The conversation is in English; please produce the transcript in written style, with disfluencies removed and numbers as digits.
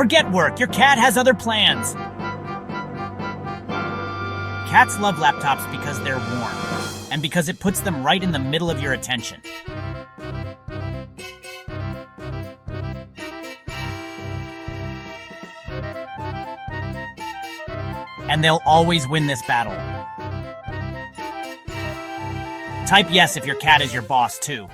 Forget work. Your cat has other plans. Cats love laptops because they're warm, and because it puts them right in the middle of your attention. And they'll always win this battle. Type yes if your cat is your boss, too.